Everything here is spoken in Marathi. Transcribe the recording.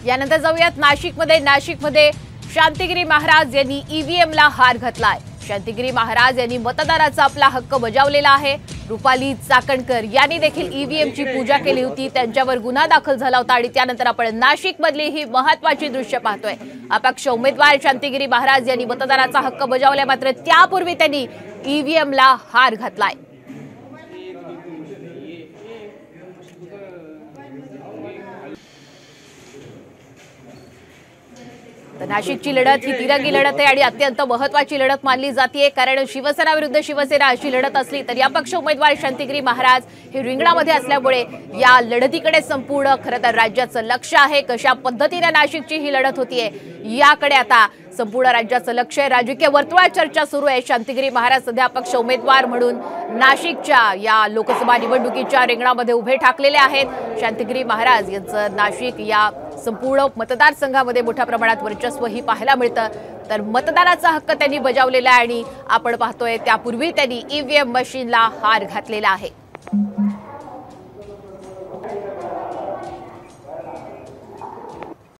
यानंतर जाऊयात नाशिकमध्ये शांतिगिरी महाराज यांनी ईव्हीएमला हार घातलाय। शांतिगिरी महाराज यांनी मतदाराचा आपला हक्क बजावलेला आहे। रुपाली चाकणकर यांनी देखील ईव्हीएमची पूजा केली होती, त्यांच्यावर गुन्हा दाखल झाला होता आणि त्यानंतर आपण नाशिकमधली ही महत्त्वाची दृश्य पाहतोय। अपक्ष उमेदवार शांतिगिरी महाराज यांनी मतदाराचा हक्क बजावला, मात्र त्यापूर्वी त्यांनी ईव्हीएमला हार घातलाय। नाशिकची लढत ही तिरंगी लढत आहे आणि अत्यंत महत्त्वाची लढत मानली जाते, कारण शिवसेना विरुद्ध शिवसेना अशी लढत असली तरी अपक्ष उमेदवार शांतिगिरी महाराज हे रिंगणामध्ये असल्यामुळे या लढतीकडे संपूर्ण खरं तर राज्याचं लक्ष आहे। कशा पद्धतीने नाशिकची ही लढत होतीये याकडे आता संपूर्ण राज्याचं लक्ष आहे। राजकीय वर्तुळात चर्चा सुरू आहे। शांतिगिरी महाराज सध्या अपक्ष उमेदवार म्हणून नाशिकच्या या लोकसभा निवडणुकीच्या रिंगणामध्ये उभे ठाकलेले आहेत। शांतिगिरी महाराज यांचं नाशिक या संपूर्ण मतदारसंघामध्ये मोठ्या प्रमाणात वर्चस्व ही पाहायला मिळतं, तर मतदाराचा हक्क त्यांनी बजावलेला आहे आणि आपण पाहतोय त्यापूर्वी त्यांनी ईव्हीएम मशीनला हार घातलेला आहे।